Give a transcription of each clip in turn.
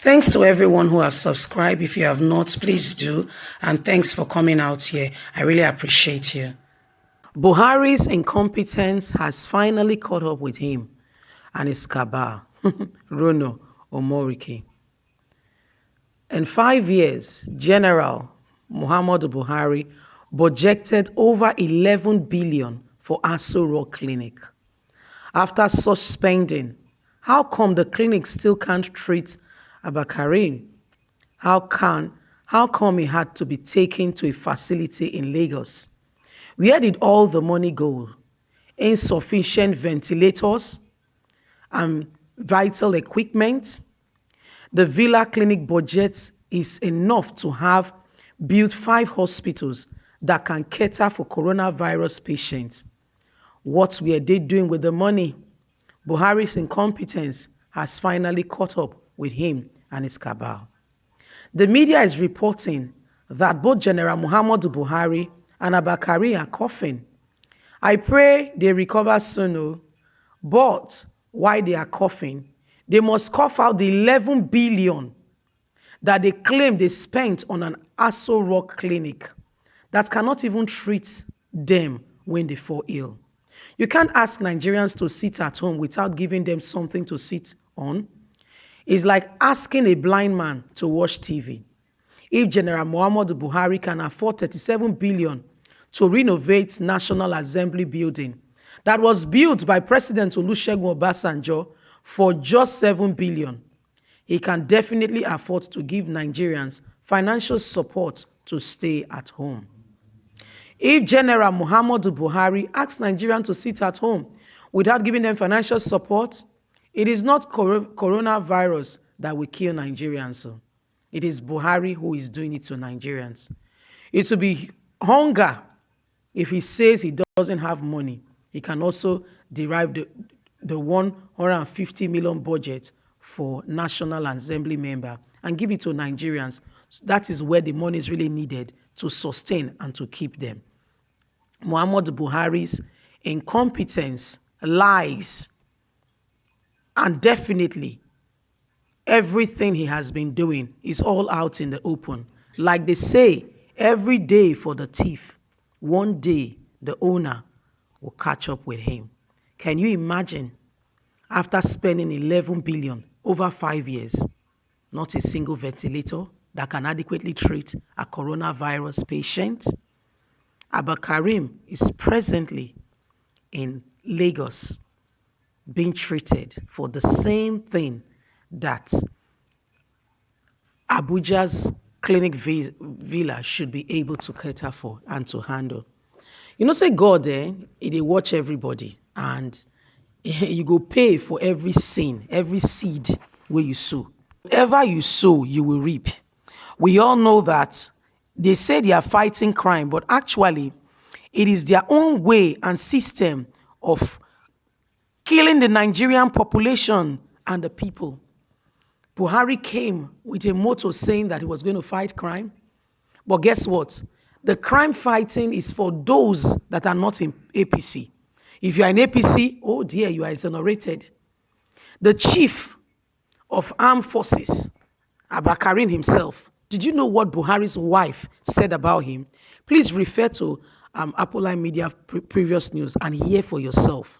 Thanks to everyone who have subscribed. If you have not, please do. And thanks for coming out here. I really appreciate you. Buhari's incompetence has finally caught up with him and his cabal, Rono Omorike. In 5 years, General Muhammadu Buhari budgeted over 11 billion for Aso Rock Clinic. After such spending, how come the clinic still can't treat Abakarim? How come he had to be taken to a facility in Lagos? Where did all the money go? Insufficient ventilators and vital equipment? The Villa Clinic budget is enough to have built 5 hospitals that can cater for coronavirus patients. What were they doing with the money? Buhari's incompetence has finally caught up with him and his cabal. The media is reporting that both General Muhammadu Buhari and Abakari are coughing. I pray they recover soon, but while they are coughing, they must cough out the 11 billion that they claim they spent on an Aso Rock clinic that cannot even treat them when they fall ill. You can't ask Nigerians to sit at home without giving them something to sit on. It's like asking a blind man to watch TV. If General Muhammadu Buhari can afford 37 billion to renovate National Assembly building that was built by President Olusegun Obasanjo for just 7 billion, he can definitely afford to give Nigerians financial support to stay at home. If General Muhammadu Buhari asks Nigerians to sit at home without giving them financial support, it is not coronavirus that will kill Nigerians. It is Buhari who is doing it to Nigerians. It will be hunger. If he says he doesn't have money, he can also derive the 150 million budget for National Assembly member and give it to Nigerians. That is where the money is really needed to sustain and to keep them. Muhammadu Buhari's incompetence, lies, and definitely everything he has been doing is all out in the open. Like they say, every day for the thief, one day the owner will catch up with him. Can you imagine, after spending 11 billion over 5 years, not a single ventilator that can adequately treat a coronavirus patient? Abakarim is presently in Lagos being treated for the same thing that Abuja's clinic villa should be able to cater for and to handle. You know, say God, he watch everybody, and you go pay for every sin, every seed where you sow. Whatever you sow, you will reap. We all know that they say they are fighting crime, but actually, it is their own way and system of killing the Nigerian population and the people. Buhari came with a motto saying that he was going to fight crime. But guess what? The crime fighting is for those that are not in APC. If you are in APC, oh dear, you are exonerated. The chief of armed forces, Abakarin himself, did you know what Buhari's wife said about him? Please refer to Apolline Media previous news and hear for yourself.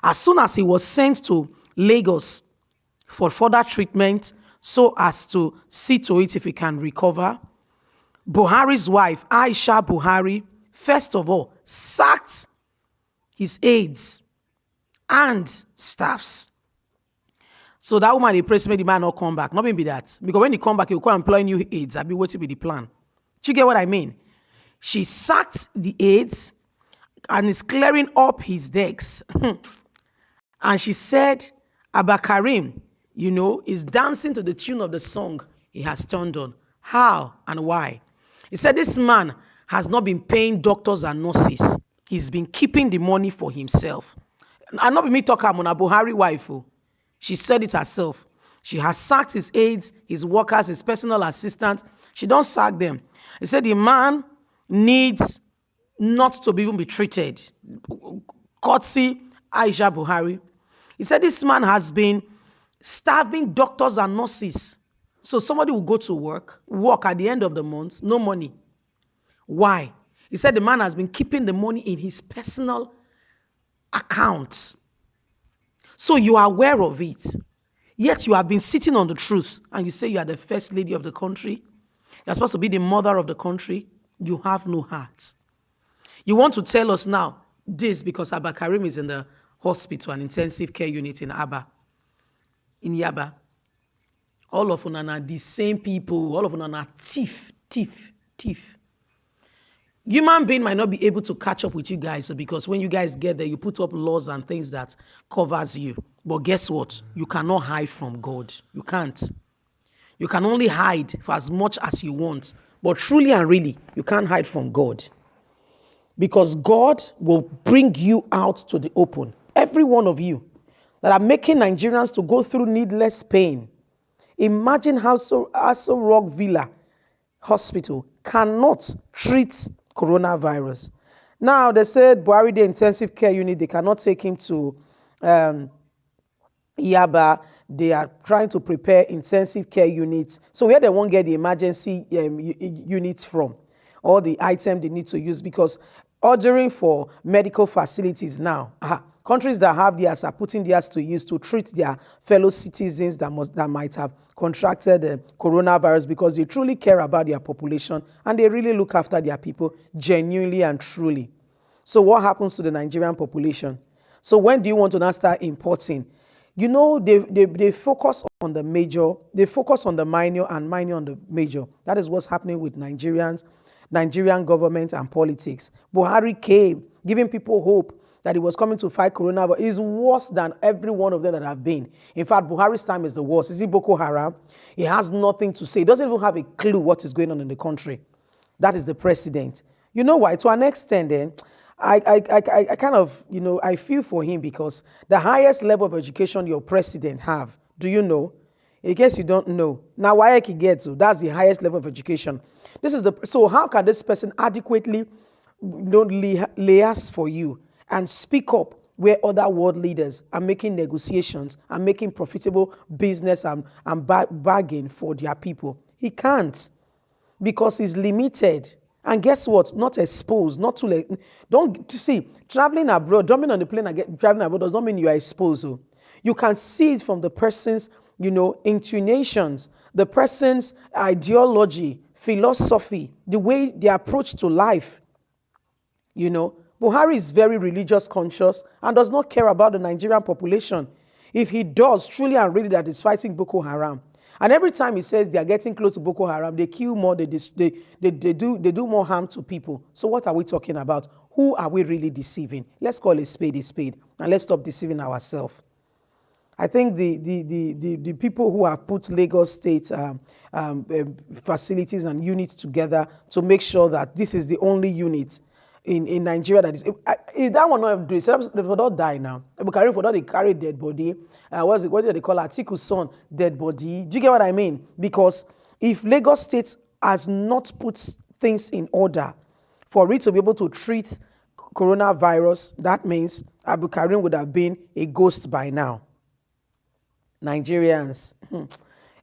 As soon as he was sent to Lagos for further treatment so as to see to it if he can recover, Buhari's wife, Aisha Buhari, first of all, sacked his aides and staffs. So that woman, they press me, the man not come back. Not be that. Because when he come back, he'll come employ new aides. I'll be waiting with the plan. Do you get what I mean? She sacked the aides and is clearing up his decks. And she said, Abakarim, you know, is dancing to the tune of the song he has turned on. How and why? He said this man has not been paying doctors and nurses. He's been keeping the money for himself. And not be me talking about Buhari wife. She said it herself. She has sacked his aides, his workers, his personal assistants. She don't sack them. He said the man needs not to even be treated. Courtesy Aisha Buhari. He said this man has been starving doctors and nurses So somebody will go to work at the end of the month, no money. Why? He said the man has been keeping the money in his personal account. So you are aware of it. Yet you have been sitting on the truth and you say you are the first lady of the country. You're supposed to be the mother of the country. You have no heart. You want to tell us now this because Abba Karim is in the hospital, an intensive care unit in Yaba. All of them are the same people. All of them are thief. Human being might not be able to catch up with you guys because when you guys get there, you put up laws and things that covers you. But guess what? You cannot hide from God. You can't. You can only hide for as much as you want. But truly and really, you can't hide from God. Because God will bring you out to the open. Every one of you that are making Nigerians to go through needless pain. Imagine how Aso Rock Villa Hospital cannot treat coronavirus. Now, they said Buhari, the intensive care unit, they cannot take him to Yaba. They are trying to prepare intensive care units. So where they won't get the emergency units from, all the items they need to use, because ordering for medical facilities now, countries that have theirs are putting theirs to use to treat their fellow citizens that might have contracted coronavirus, because they truly care about their population and they really look after their people genuinely and truly. So what happens to the Nigerian population? So when do you want to now start importing? You know, they focus on the major, they focus on the minor and minor on the major. That is what's happening with Nigerian government and politics. Buhari came, giving people hope that he was coming to fight coronavirus. Is worse than every one of them that have been. In fact, Buhari's time is the worst. Is it Boko Haram? He has nothing to say. He doesn't even have a clue what is going on in the country. That is the president. You know why? To an extent, then, I kind of, I feel for him, because the highest level of education your president have, do you know? In case you don't know, now why he gets to, that's the highest level of education. So how can this person adequately liaise for you and speak up where other world leaders are making negotiations and making profitable business and bargain for their people? He can't, because he's limited. And guess what? Not exposed, not too late. Don't see, traveling abroad, jumping on the plane and traveling abroad does not mean you are exposed. You can see it from the person's, intonations, the person's ideology, philosophy, the way they approach to life. Buhari is very religious conscious and does not care about the Nigerian population. If he does, truly and really, that is fighting Boko Haram. And every time he says they are getting close to Boko Haram, they kill more, they do more harm to people. So what are we talking about? Who are we really deceiving? Let's call a spade, and let's stop deceiving ourselves. I think the people who have put Lagos State facilities and units together to make sure that this is the only unit in Nigeria that is that one not do it, they for not die now. Buhari for not they carry dead body. What do they call Atiku's son dead body? Do you get what I mean? Because if Lagos State has not put things in order for it to be able to treat coronavirus, that means Abu Karim would have been a ghost by now. Nigerians,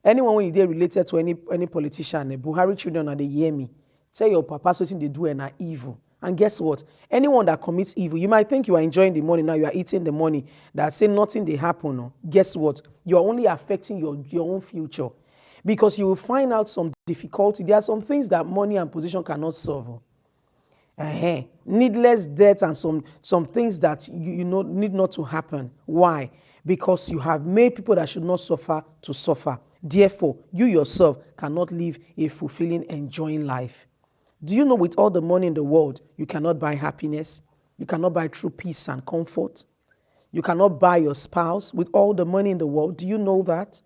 anyone when you get related to any politician, Buhari children, and they hear me, tell your papa something they do and are evil. And guess what? Anyone that commits evil, you might think you are enjoying the money, now you are eating the money, that say nothing they happen. No? Guess what? You are only affecting your own future, because you will find out some difficulty. There are some things that money and position cannot solve. Needless death and some things that you need not to happen. Why? Because you have made people that should not suffer to suffer. Therefore, you yourself cannot live a fulfilling, enjoying life. Do you know with all the money in the world, you cannot buy happiness? You cannot buy true peace and comfort? You cannot buy your spouse with all the money in the world. Do you know that?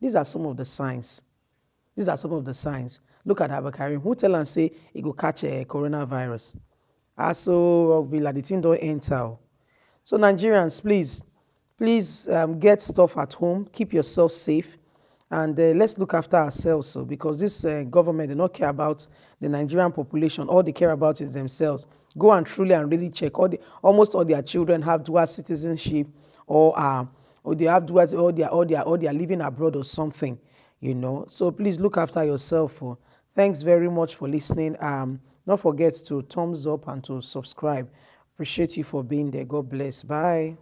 These are some of the signs. Look at Abba Karim. Who tell and say he go catch a coronavirus? Also, the thing don't enter. So Nigerians, please get stuff at home. Keep yourself safe. And let's look after ourselves, because this government, they don't care about the Nigerian population. All they care about is themselves. Go and truly and really check. Almost all their children have dual citizenship, or they have dual, or they are living abroad or something. So please look after yourself. Thanks very much for listening. Don't forget to thumbs up and to subscribe. Appreciate you for being there. God bless. Bye.